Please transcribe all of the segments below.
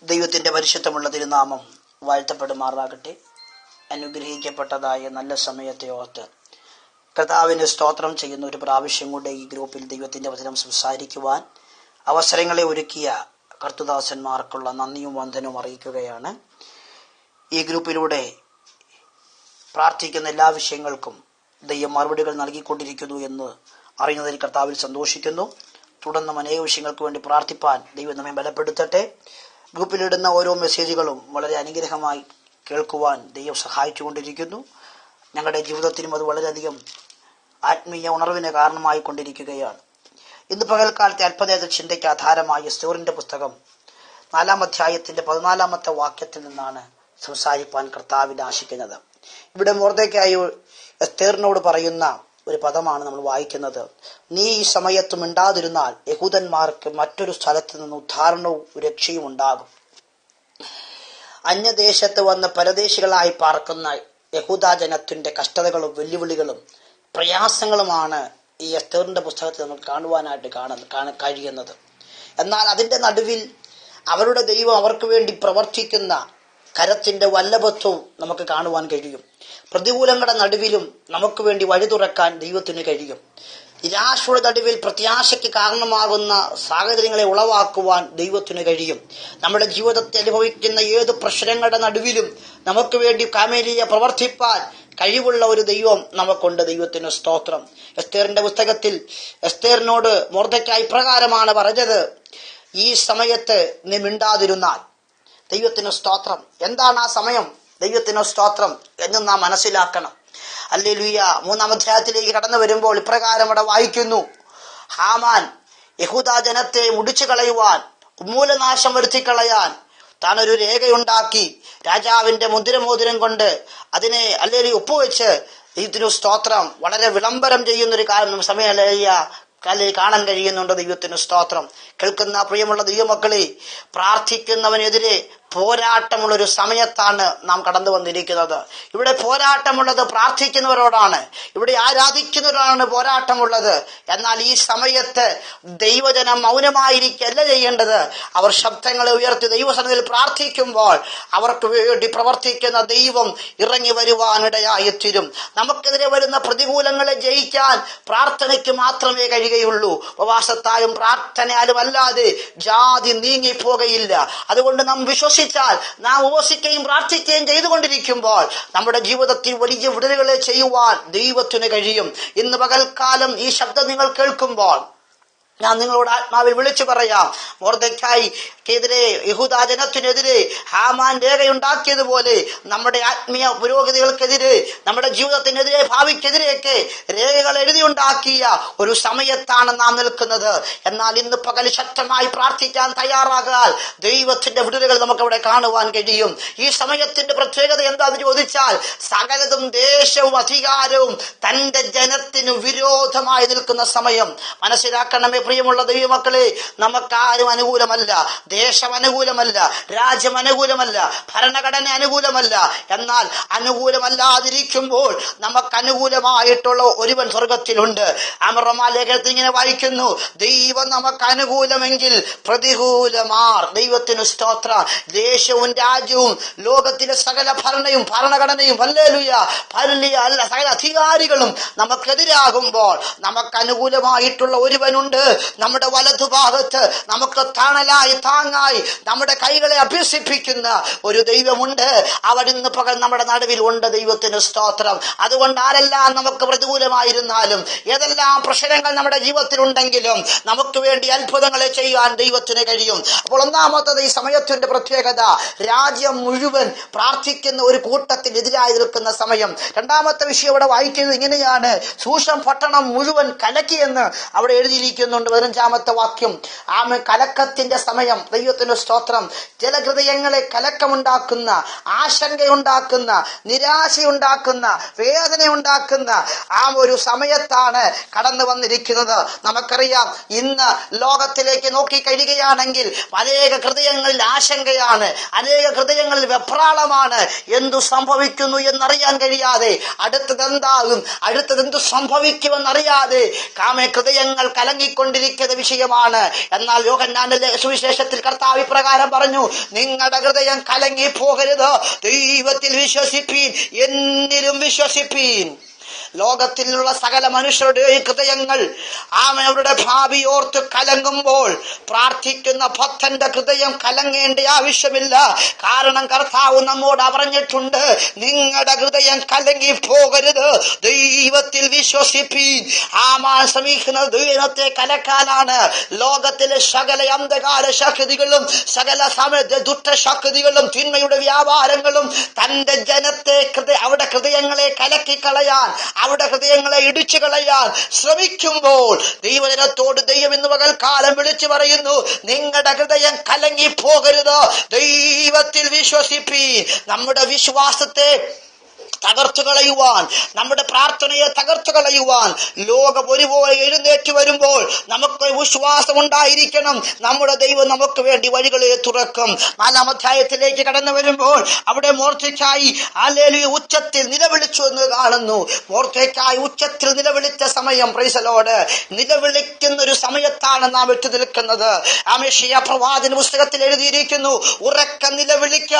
ദൈവത്തിൻ്റെ പരിശുദ്ധമുള്ള തിരുനാമം വാഴ്ത്തപ്പെടുമാറാകട്ടെ. അനുഗ്രഹിക്കപ്പെട്ടതായ നല്ല സമയത്തെ ഓർത്ത് കർത്താവിന് സ്തോത്രം ചെയ്യുന്ന ഒരു പ്രാവശ്യം കൂടെ ഈ ഗ്രൂപ്പിൽ ദൈവത്തിൻ്റെ വചനം സംസാരിക്കുവാൻ അവസരങ്ങളെ ഒരുക്കിയ കർത്തുദാസന്മാർക്കുള്ള നന്ദിയും വന്ദനവും അറിയിക്കുകയാണ്. ഈ ഗ്രൂപ്പിലൂടെ പ്രാർത്ഥിക്കുന്ന എല്ലാ വിഷയങ്ങൾക്കും ദൈവം മറുപടികൾ നൽകിക്കൊണ്ടിരിക്കുന്നു എന്ന് അറിയുന്നതിൽ കർത്താവിൽ സന്തോഷിക്കുന്നു. തുടർന്നും അനേക വിഷയങ്ങൾക്ക് വേണ്ടി പ്രാർത്ഥിപ്പാൻ ദൈവം നമ്മെ ബലപ്പെടുത്തട്ടെ. ഗ്രൂപ്പിലിടുന്ന ഓരോ മെസ്സേജുകളും വളരെ അനുഗ്രഹമായി കേൾക്കുവാൻ ദൈവം സഹായിച്ചുകൊണ്ടിരിക്കുന്നു. ഞങ്ങളുടെ ജീവിതത്തിനും അത് വളരെയധികം ആത്മീയ ഉണർവിന് കാരണമായി കൊണ്ടിരിക്കുകയാണ്. ഇന്ന് പകൽക്കാലത്തെ അല്പനേര ചിന്തയ്ക്ക് ആധാരമായ എസ്തേറിന്റെ പുസ്തകം 4-ാം അധ്യായത്തിന്റെ 14-ാമത്തെ വാക്യത്തിൽ നിന്നാണ് സംസാരിപ്പാൻ കർത്താവിൽ ആശിക്കുന്നത്. ഇവിടെ മൊർദെഖായി എസ്തേറിനോട് പറയുന്ന ഒരു പദമാണ് നമ്മൾ വായിക്കുന്നത്. നീ ഈ സമയത്ത് മിണ്ടാതിരുന്നാൽ യഹൂദന്മാർക്ക് മറ്റൊരു സ്ഥലത്ത് നിന്ന് ഉദ്ധാരണവും രക്ഷയും ഉണ്ടാകും. അന്യദേശത്ത് വന്ന് പരദേശികളായി പാർക്കുന്ന യഹൂദാജനത്തിന്റെ കഷ്ടതകളും വെല്ലുവിളികളും പ്രയാസങ്ങളുമാണ് ഈ എസ്തേറിന്റെ പുസ്തകത്തിൽ നമ്മൾ കാണുവാനായിട്ട് കഴിയുന്നത്. എന്നാൽ അതിന്റെ നടുവിൽ അവരുടെ ദൈവം അവർക്ക് വേണ്ടി പ്രവർത്തിക്കുന്ന കരത്തിന്റെ വല്ലഭത്വവും നമുക്ക് കാണുവാൻ കഴിയും. പ്രതികൂലങ്ങളുടെ നടുവിലും നമുക്ക് വേണ്ടി വഴി തുറക്കാൻ ദൈവത്തിന് കഴിയും. നിരാശയുടെ നടുവിൽ പ്രത്യാശയ്ക്ക് കാരണമാകുന്ന സാഹചര്യങ്ങളെ ഉളവാക്കുവാൻ ദൈവത്തിന് കഴിയും. നമ്മുടെ ജീവിതത്തെ അനുഭവിക്കുന്ന ഏത് പ്രശ്നങ്ങളുടെ നടുവിലും നമുക്ക് വേണ്ടി കാമേലിയ പ്രവർത്തിപ്പാൻ കഴിവുള്ള ഒരു ദൈവം നമുക്കുണ്ട്. ദൈവത്തിന് സ്തോത്രം. എസ്തേറിന്റെ പുസ്തകത്തിൽ എസ്തേറിനോട് മൊർദെഖായി ഇപ്രകാരമാണ് പറഞ്ഞത്, ഈ സമയത്ത് നീ മിണ്ടാതിരുന്നാൽ. ദൈവത്തിന് സ്തോത്രം. എന്താണ് ആ സമയം? ദൈവത്തിന് സ്തോത്രം എന്ന് നാം മനസ്സിലാക്കണം. ഹല്ലേലൂയ. 3-ാം അധ്യായത്തിലേക്ക് കടന്നു വരുമ്പോൾ ഇപ്രകാരം അവിടെ വായിക്കുന്നു, ഹാമാൻ യഹൂദാ ജനത്തെ മുടിച്ചു കളയുവാൻ, ഉന്മൂലനാശം വരുത്തിക്കളയാൻ താൻ ഒരു രേഖയുണ്ടാക്കി രാജാവിന്റെ മുദ്രമോതിരം കൊണ്ട് അതിനെ ഒപ്പുവെച്ച് ഇതിനു സ്തോത്രം വളരെ വിളംബരം ചെയ്യുന്നൊരു കാര്യം സമയം കാണാൻ കഴിയുന്നുണ്ട്. ദൈവത്തിന് സ്തോത്രം. കേൾക്കുന്ന പ്രിയമുള്ള ദൈവമക്കളെ, പ്രാർത്ഥിക്കുന്നവനെതിരെ പോരാട്ടമുള്ളൊരു സമയത്താണ് നാം കടന്നു വന്നിരിക്കുന്നത്. ഇവിടെ പോരാട്ടമുള്ളത് പ്രാർത്ഥിക്കുന്നവരോടാണ്, ഇവിടെ ആരാധിക്കുന്നവരോടാണ് പോരാട്ടമുള്ളത്. എന്നാൽ ഈ സമയത്ത് ദൈവജനം മൗനമായിരിക്കല്ല ചെയ്യേണ്ടത്. അവർ ശബ്ദങ്ങളെ ഉയർത്തി ദൈവസന്നിധിയിൽ പ്രാർത്ഥിക്കുമ്പോൾ അവർക്ക് വേണ്ടി പ്രവർത്തിക്കുന്ന ദൈവം ഇറങ്ങി വരുവാനിടയായിത്തീരും. നമുക്കെതിരെ വരുന്ന പ്രതികൂലങ്ങളെ ജയിക്കാൻ പ്രാർത്ഥനയ്ക്ക് മാത്രമേ കഴിയുകയുള്ളൂ. ഉപവാസത്താലും പ്രാർത്ഥനയാലും അല്ലാതെ ജാതി നീങ്ങിപ്പോകയില്ല. അതുകൊണ്ട് നാം വിശ്വസിച്ചാൽ, നാം ഉപവസിക്കുകയും പ്രാർത്ഥിക്കുകയും ചെയ്തുകൊണ്ടിരിക്കുമ്പോൾ നമ്മുടെ ജീവിതത്തിൽ വലിയ വിടുതലുകളെ ചെയ്യുവാൻ ദൈവത്തിന് കഴിയും. ഇന്ന് പകൽക്കാലം ഈ ശബ്ദം നിങ്ങൾ കേൾക്കുമ്പോൾ ഞാൻ നിങ്ങളോട് ആത്മാവിൽ വിളിച്ചു പറയാം, മൊർദെഖായിക്കെതിരെ യഹൂദാ ജനത്തിനെതിരെ ഹാമാൻ രേഖയുണ്ടാക്കിയതുപോലെ നമ്മുടെ ആത്മീയ പുരോഗതികൾക്കെതിരെ, നമ്മുടെ ജീവിതത്തിനെതിരെ, ഭാവിക്കെതിരെയൊക്കെ രേഖകൾ എഴുതിയുണ്ടാക്കിയ ഒരു സമയത്താണ് നാം നിൽക്കുന്നത്. എന്നാൽ ഇന്ന് പകൽ ശക്തമായി പ്രാർത്ഥിക്കാൻ തയ്യാറാകാൽ ദൈവത്തിന്റെ വിടുതലുകൾ നമുക്കവിടെ കാണുവാൻ കഴിയും. ഈ സമയത്തിന്റെ പ്രത്യേകത എന്താണെന്ന് ചോദിച്ചാൽ, സകലതും ദേശവും അധികാരവും തന്റെ ജനത്തിനു വിരോധമായി നിൽക്കുന്ന സമയം. മനസ്സിലാക്കണമേ പ്രിയമുള്ള ദൈവമക്കളെ, നമുക്കാരും അനുകൂലമല്ല, ദേശം അനുകൂലമല്ല, രാജ്യം അനുകൂലമല്ല, ഭരണഘടന അനുകൂലമല്ല. എന്നാൽ അനുകൂലമല്ലാതിരിക്കുമ്പോൾ നമുക്ക് അനുകൂലമായിട്ടുള്ള ഒരുവൻ സ്വർഗത്തിലുണ്ട്. അമറമാ ലേഖനത്തിൽ ഇങ്ങനെ വായിക്കുന്നു, ദൈവം നമുക്ക് അനുകൂലമെങ്കിൽ പ്രതികൂലമാർ. ദൈവത്തിന് സ്തോത്ര. ദേശവും രാജ്യവും ലോകത്തിലെ സകല ഭരണഘടനയും സകല അധികാരികളും നമുക്കെതിരാകുമ്പോൾ നമുക്ക് അനുകൂലമായിട്ടുള്ള ഒരുവനുണ്ട്. നമ്മുടെ വലതുഭാഗത്ത് നമുക്ക് താങ്ങായി നമ്മുടെ കൈകളെ അഭ്യസിപ്പിക്കുന്ന ഒരു ദൈവമുണ്ട്. അവൻ ഇന്ന് പകൽ നമ്മുടെ നടുവിൽ ഉണ്ട്. ദൈവത്തിന് സ്തോത്രം. അതുകൊണ്ട് ആരെല്ലാം നമുക്ക് പ്രതികൂലമായിരുന്നാലും, ഏതെല്ലാം പ്രശ്നങ്ങൾ നമ്മുടെ ജീവിതത്തിൽ ഉണ്ടെങ്കിലും നമുക്ക് വേണ്ടി അത്ഭുതങ്ങളെ ചെയ്യാൻ ദൈവത്തിന് കഴിയും. അപ്പോൾ ഒന്നാമത്തത് ഈ സമയത്തിന്റെ പ്രത്യേകത, രാജ്യം മുഴുവൻ പ്രാർത്ഥിക്കുന്ന ഒരു കൂട്ടത്തിനെതിരായി നിൽക്കുന്ന സമയം. രണ്ടാമത്തെ വിഷയം ഇവിടെ വായിക്കുന്നത് ഇങ്ങനെയാണ്, ശൂഷം പട്ടണം മുഴുവൻ കലക്കിയെന്ന് അവിടെ എഴുതിയിരിക്കുന്നുണ്ട്. 15-ാമത്തെ വാക്യം. കലക്കത്തിന്റെ സമയം. ദൈവത്തിന് സ്തോത്രം. ജലഹൃദയങ്ങളെ കലക്കമുണ്ടാക്കുന്ന, ആശങ്കയുണ്ടാക്കുന്ന, നിരാശയുണ്ടാക്കുന്ന, വേദനയുണ്ടാക്കുന്ന ആ ഒരു സമയത്താണ് കടന്നു വന്നിരിക്കുന്നത്. നമുക്കറിയാം, ഇന്ന് ലോകത്തിലേക്ക് നോക്കിക്കഴിയുകയാണെങ്കിൽ അനേക ഹൃദയങ്ങളിൽ ആശങ്കയാണ്, അനേക ഹൃദയങ്ങളിൽ വെപ്രാളമാണ്. എന്തു സംഭവിക്കുന്നു എന്നറിയാൻ കഴിയാതെ, അടുത്തതെന്താകും, അടുത്തതെന്തു സംഭവിക്കുമെന്നറിയാതെ ഹൃദയങ്ങൾ കലങ്ങിക്കൊണ്ട് കേട്ടുകൊണ്ടിരിക്കുന്ന വിഷയമാണ്. എന്നാൽ യോഹന്നാന്റെ സുവിശേഷത്തിൽ കർത്താവ് ഇപ്രകാരം പറഞ്ഞു, നിങ്ങളുടെ ഹൃദയം കലങ്ങി പോകരുത്, ദൈവത്തിൽ വിശ്വസിപ്പീൻ, എന്നിലും വിശ്വസിപ്പീൻ. ലോകത്തിലുള്ള സകല മനുഷ്യരുടെ ഹൃദയങ്ങൾ അവരുടെ ഭാവി ഓർത്ത് കലങ്ങുമ്പോൾ പ്രാർത്ഥിക്കുന്ന ഭക്തന്റെ ഹൃദയം കലങ്ങേണ്ട ആവശ്യമില്ല. കാരണം കർത്താവ് നമ്മോട് പറഞ്ഞിട്ടുണ്ട്, നിങ്ങളുടെ ഹൃദയം കലങ്ങി പോകരുത്, ദൈവത്തിൽ വിശ്വസിപ്പീൻ. ശ്രമിക്കുന്നത് ദൈവത്തെ കലക്കാനാണ്. ലോകത്തിലെ സകല അന്ധകാര ശക്തികളും സകല ദുഷ്ടശക്തികളും തിന്മയുടെ വ്യാപാരങ്ങളും തന്റെ ജനത്തെ അവരുടെ ഹൃദയങ്ങളെ കലക്കിക്കളയാൻ, അവരുടെ ഹൃദയങ്ങളെ ഇടിച്ചു കളയാൻ ശ്രമിക്കുമ്പോൾ ദൈവജനത്തോട് ദൈവം ഇന്ന് പകൽക്കാലം വിളിച്ചു പറയുന്നു, നിങ്ങളുടെ ഹൃദയം കലങ്ങി പോകരുത്, ദൈവത്തിൽ വിശ്വസിപ്പീൻ. നമ്മുടെ വിശ്വാസത്തെ തകർത്തു കളയുവാൻ, നമ്മുടെ പ്രാർത്ഥനയെ തകർത്തു കളയുവാൻ ലോകം ഒരുപോലെ എഴുന്നേറ്റ് വരുമ്പോൾ നമുക്ക് വിശ്വാസം ഉണ്ടായിരിക്കണം. നമ്മുടെ ദൈവം നമുക്ക് വേണ്ടി വഴികളെ തുറക്കും. 4-ാം അധ്യായത്തിലേക്ക് കടന്നു വരുമ്പോൾ അവിടെ മൊർദെഖായി ഹല്ലേലൂയ ഉച്ചത്തിൽ നിലവിളിച്ചു എന്ന് കാണുന്നു. മൊർദെഖായി ഉച്ചത്തിൽ നിലവിളിച്ച സമയം, പ്രൈസ് ദി ലോർഡ്, നിലവിളിക്കുന്ന ഒരു സമയത്താണ് നാം എത്തി നിൽക്കുന്നത്. യെശയ്യാ പ്രവാചക പുസ്തകത്തിൽ എഴുതിയിരിക്കുന്നു, ഉറക്കം നിലവിളിക്ക,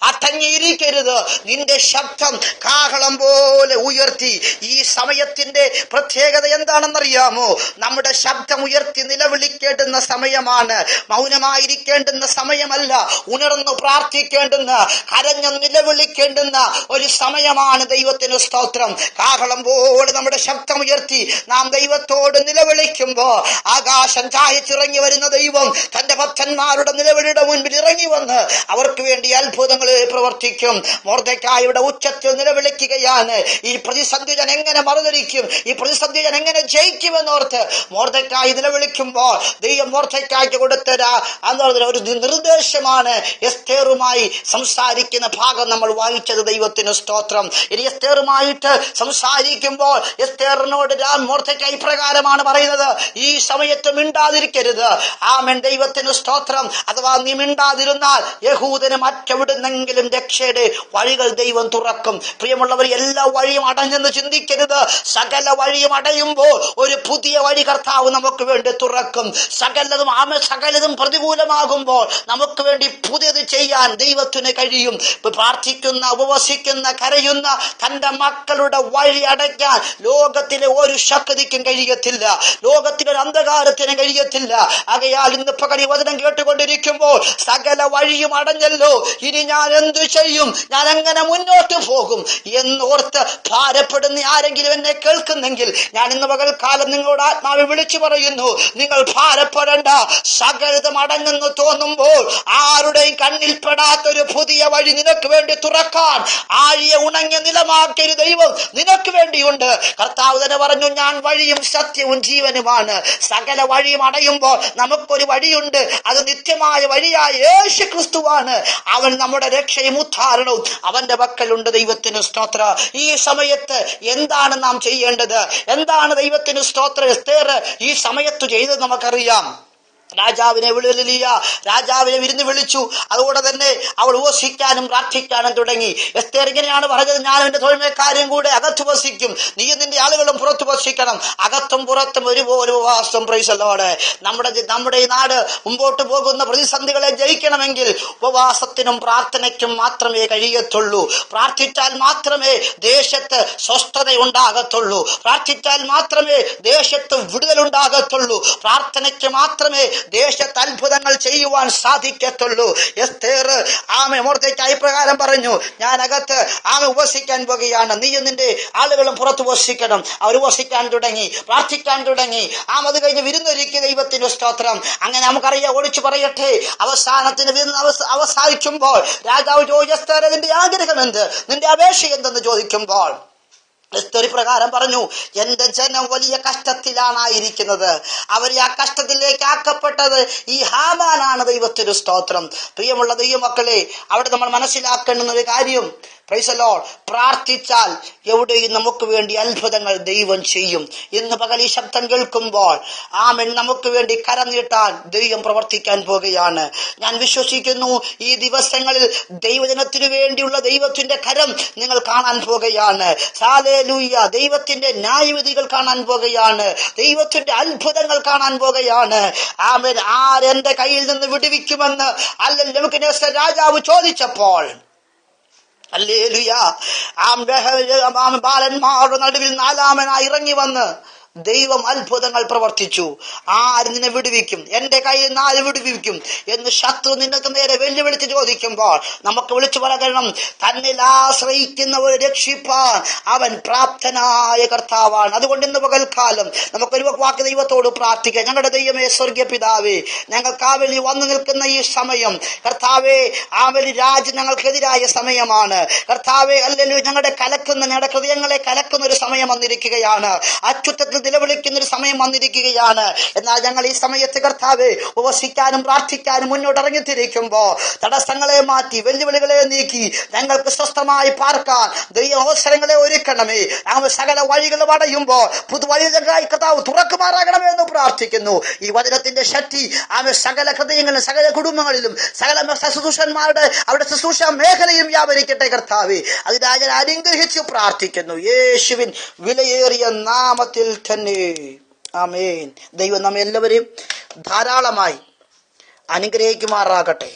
അടങ്ങിയിരിക്കരുത്, നിന്റെ ശബ്ദം കാഹളം പോലെ ഉയർത്തി. ഈ സമയത്തിന്റെ പ്രത്യേകത എന്താണെന്നറിയാമോ? നമ്മുടെ ശബ്ദം ഉയർത്തി നിലവിളിക്കേണ്ടുന്ന സമയമാണ്, മൗനമായിരിക്കേണ്ടുന്ന സമയമല്ല. ഉണർന്നു പ്രാർത്ഥിക്കേണ്ടുന്ന, കരഞ്ഞു നിലവിളിക്കേണ്ടുന്ന ഒരു സമയമാണ്. ദൈവത്തിന് സ്തോത്രം. കാഹളം പോലെ നമ്മുടെ ശബ്ദം ഉയർത്തി നാം ദൈവത്തോട് നിലവിളിക്കുമ്പോ ആകാശം ചായച്ചിറങ്ങി വരുന്ന ദൈവം തന്റെ ഭക്തന്മാരുടെ നിലവിളിയുടെ മുൻപിൽ ഇറങ്ങി വന്ന് അവർക്ക് വേണ്ടി അത്ഭുതങ്ങൾ പ്രവർത്തിക്കും. മൊർദെഖായിയുടെ ഉച്ചത്തിൽ നിലവിളിക്കുകയാണ്. ഈ പ്രതിസന്ധി ഞാൻ എങ്ങനെ മറുതിരിക്കും, ഈ പ്രതിസന്ധി ഞാൻ എങ്ങനെ ജയിക്കുമെന്നോർത്ത് മൊർദെഖായി നിലവിളിക്കുമ്പോൾ ദൈവം മൊർദെഖായിക്ക് കൊടുത്ത ഒരു നിർദ്ദേശമാണ്. എസ്തേറുമായി സംസാരിക്കുന്ന ഭാഗം നമ്മൾ വായിച്ചത്. ദൈവത്തിന് സ്തോത്രം. ഇനി എസ്തേറുമായിട്ട് സംസാരിക്കുമ്പോൾ എസ്തേറിനോട് മൊർദെഖായി ഇപ്രകാരമാണ് പറയുന്നത്, ഈ സമയത്ത് മിണ്ടാതിരിക്കരുത്. ആമേൻ. ദൈവത്തിന് സ്തോത്രം. അഥവാ നീ മിണ്ടാതിരുന്നാൽ യഹൂദന് മറ്റെവിടുന്നെങ്കിലും രക്ഷയുടെ വഴികൾ ദൈവം തുറക്കും. പ്രിയമുള്ളവർ, എല്ലാ വഴിയും അടഞ്ഞെന്ന് ചിന്തിക്കരുത്. സകല വഴിയും അടയുമ്പോൾ ഒരു പുതിയ വഴി കർത്താവ് നമുക്ക് വേണ്ടി തുറക്കും. സകലതും പ്രതികൂലമാകുമ്പോൾ നമുക്ക് വേണ്ടി പുതിയത് ചെയ്യാൻ ദൈവത്തിന് കഴിയും. പ്രാർത്ഥിക്കുന്ന, ഉപവസിക്കുന്ന, കരയുന്ന തന്റെ മക്കളുടെ വഴി അടയ്ക്കാൻ ലോകത്തിലെ ഒരു ശക്തിക്കും കഴിയത്തില്ല, ലോകത്തിലെ ഒരു അന്ധകാരത്തിനും കഴിയത്തില്ല. ആകയാൽ ഇന്ന് പകൽ വചനം കേട്ടുകൊണ്ടിരിക്കുമ്പോൾ സകല വഴിയും അടഞ്ഞല്ലോ, ഇനി ഞാൻ എന്തു ചെയ്യും, ഞാൻ എങ്ങനെ മുന്നോട്ട് പോകും എന്നോർത്ത് ഭാരപ്പെടുന്ന ആരെങ്കിലും എന്നെ കേൾക്കുന്നെങ്കിൽ ഞാൻ ഇന്ന് പകൽക്കാലം നിങ്ങളോട് ആത്മാവിൽ വിളിച്ചു പറയുന്നു, നിങ്ങൾ ഭാരപ്പെടേണ്ട. സകലതും അടങ്ങെന്ന് തോന്നുമ്പോൾ ആരുടെയും കണ്ണിൽപ്പെടാത്തൊരു പുതിയ വഴി നിനക്ക് വേണ്ടി തുറക്കാൻ ആഴിയെ ഉണങ്ങിയ നിലമാക്കിയൊരു ദൈവം നിനക്ക് വേണ്ടിയുണ്ട്. കർത്താവ് തന്നെ പറഞ്ഞു, ഞാൻ വഴിയും സത്യവും ജീവനുമാണ്. സകല വഴിയും അടയുമ്പോൾ നമുക്കൊരു വഴിയുണ്ട്, അത് നിത്യമായ വഴിയായ യേശു ക്രിസ്തുവാണ്. അവൻ നമ്മുടെ രക്ഷയും ഉദ്ധാരണവും അവന്റെ പക്കലുണ്ട്. ദൈവത്തിന് സ്തോത്ര. ഈ സമയത്ത് എന്താണ് നാം ചെയ്യേണ്ടത്? എന്താണ് ദൈവത്തിന് സ്തോത്ര എസ്തേർ ഈ സമയത്ത് ചെയ്തത് നമുക്കറിയാം. രാജാവിനെ വിരുന്ന് വിളിച്ചു. അതുകൊണ്ട് തന്നെ അവൾ ഉപവസിക്കാനും പ്രാർത്ഥിക്കാനും തുടങ്ങി. എസ്തേർ ഇങ്ങനെയാണ് പറഞ്ഞത്, ഞാൻ എന്റെ തോഴ്മക്കാരും കൂടെ അകത്ത് വസിക്കും, നീയും നിന്റെ ആളുകളും പുറത്ത് വസിക്കണം, അകത്തും പുറത്തും ഒരുപോലെ ഉപവാസം. Praise the Lord. നമ്മുടെ ഈ നാട് മുമ്പോട്ട് പോകുന്ന പ്രതിസന്ധികളെ ജയിക്കണമെങ്കിൽ ഉപവാസത്തിനും പ്രാർത്ഥനയ്ക്കും മാത്രമേ കഴിയത്തുള്ളൂ. പ്രാർത്ഥിച്ചാൽ മാത്രമേ ദേശത്ത് സ്വസ്ഥത ഉണ്ടാകത്തുള്ളൂ. പ്രാർത്ഥിച്ചാൽ മാത്രമേ ദേശത്ത് വിടുതലുണ്ടാകത്തുള്ളൂ. പ്രാർത്ഥനയ്ക്ക് മാത്രമേ ദേശത്ത് അത്ഭുതങ്ങൾ ചെയ്യുവാൻ സാധിക്കത്തുള്ളൂ. എസ്തേർ മൊർദെഖായി പ്രകാരം പറഞ്ഞു, ഞാൻ അകത്ത് ഉപവസിക്കാൻ പോകുകയാണ്, നീയും നിന്റെ ആളുകളും പുറത്ത് ഉപവസിക്കണം. അവർ ഉപവസിക്കാൻ തുടങ്ങി, പ്രാർത്ഥിക്കാൻ തുടങ്ങി. അത് കഴിഞ്ഞ് വിരുന്നൊരുക്കി. ദൈവത്തിന് സ്തോത്രം. അങ്ങനെ നമുക്കറിയാം. ഒളിച്ചു പറയട്ടെ, അവസാനത്തിന് വിരുന്ന് അവസാനിക്കുമ്പോൾ രാജാവ് ചോദിച്ചു, എസ്തേർ, നിന്റെ ആഗ്രഹം എന്ത്, നിന്റെ അപേക്ഷ എന്തെന്ന് ചോദിക്കുമ്പോൾ എസ്തേർ പ്രകാരം പറഞ്ഞു, എന്റെ ജനം വലിയ കഷ്ടത്തിലാണായിരിക്കുന്നത്, അവർ ആ കഷ്ടത്തിലേക്ക് ആക്കപ്പെട്ടത് ഈ ഹാമാനാണ്. ദൈവത്തിന് സ്തോത്രം. പ്രിയമുള്ള ദൈവമക്കളെ, അവിടെ നമ്മൾ മനസ്സിലാക്കേണ്ടുന്ന ഒരു കാര്യം, പ്രൈസ് ദി ലോർഡ്. പ്രാർത്ഥിച്ചാൽ എവിടെയും നമുക്ക് വേണ്ടി അത്ഭുതങ്ങൾ ദൈവം ചെയ്യും. ഇന്ന് പകൽ ഈ ശബ്ദം കേൾക്കുമ്പോൾ ആമേൻ നമുക്ക് വേണ്ടി കരം നീട്ടാൻ ദൈവം പ്രവർത്തിക്കാൻ പോകുകയാണ്. ഞാൻ വിശ്വസിക്കുന്നു ഈ ദിവസങ്ങളിൽ ദൈവജനത്തിനു വേണ്ടിയുള്ള ദൈവത്തിന്റെ കരം നിങ്ങൾ കാണാൻ പോകുകയാണ്. ഹല്ലേലൂയ. ദൈവത്തിന്റെ ന്യായവിധികൾ കാണാൻ പോകുകയാണ്. ദൈവത്തിന്റെ അത്ഭുതങ്ങൾ കാണാൻ പോകുകയാണ്. ആമേൻ. ആരെന്റെ കയ്യിൽ നിന്ന് വിടുവിക്കുമെന്ന് നെബൂഖദ്നേസർ രാജാവ് ചോദിച്ചപ്പോൾ ഹല്ലേലൂയ, ബാലന്മാരുടെ നടുവിൽ നാലാമനായി ഇറങ്ങി വന്ന് ദൈവം അത്ഭുതങ്ങൾ പ്രവർത്തിച്ചു. ആര് നിന്നെ വിടുവിക്കും? എന്റെ കയ്യിൽ നിന്ന് ആര് വിടുവിക്കും എന്ന് ശത്രു നിന്നക്ക് നേരെ വെല്ലുവിളിച്ച് ചോദിക്കുമ്പോൾ നമുക്ക് വിളിച്ചു പറയണം, തന്നിൽ ആശ്രയിക്കുന്നവരെ രക്ഷിപ്പാൻ അവൻ പ്രാപ്തനായ കർത്താവാണ്. അതുകൊണ്ട് ഇന്ന് പകൽക്കാലം നമുക്കൊരു വാക്ക് ദൈവത്തോട് പ്രാർത്ഥിക്കാം. ഞങ്ങളുടെ ദൈവമേ, സ്വർഗീയ പിതാവേ, ഞങ്ങൾക്ക് ആവലി വന്നു നിൽക്കുന്ന ഈ സമയം കർത്താവേ, ആവലി രാജ്യം ഞങ്ങൾക്കെതിരായ സമയമാണ് കർത്താവേ. അല്ലെങ്കിൽ ഞങ്ങളുടെ ഹൃദയങ്ങളെ കലക്കുന്ന ഒരു സമയം വന്നിരിക്കുകയാണ്. അത്യുത്തത്തിൽ നിലവിളിക്കുന്ന ഒരു സമയം വന്നിരിക്കുകയാണ്. എന്നാൽ ഞങ്ങൾ ഈ സമയത്ത് കർത്താവേ ഉപവസിക്കാനും പ്രാർത്ഥിക്കാനും മുന്നോട്ട് ഇറങ്ങിത്തിരിക്കുമ്പോ തടസ്സങ്ങളെ മാറ്റി വെല്ലുവിളികളെ നീക്കി ഞങ്ങൾക്ക് സ്വസ്ഥമായി പാർക്കാൻ ദൈവ അവസരങ്ങളെ ഒരുക്കണമേ. ഞങ്ങൾ സകല വഴികൾ അടയുമ്പോ പുതുവഴികളായി കർത്താവ് തുറക്കുമാറാകണമേ എന്ന് പ്രാർത്ഥിക്കുന്നു. ഈ വചനത്തിന്റെ ശക്തി സകല ഹൃദയങ്ങളിലും സകല കുടുംബങ്ങളിലും സകല ശുശ്രൂഷന്മാരുടെ അവരുടെ ശുശ്രൂഷ മേഖലയും വ്യാപരിക്കട്ടെ കർത്താവേ. അതിനായി ഞാൻ അനുഗ്രഹിച്ച് പ്രാർത്ഥിക്കുന്നു യേശുവിൻ വിലയേറിയ നാമത്തിൽ തന്നെ. ആമേൻ. ദൈവം നമ്മെ എല്ലാവരെയും ധാരാളമായി അനുഗ്രഹിക്കുമാറാകട്ടെ.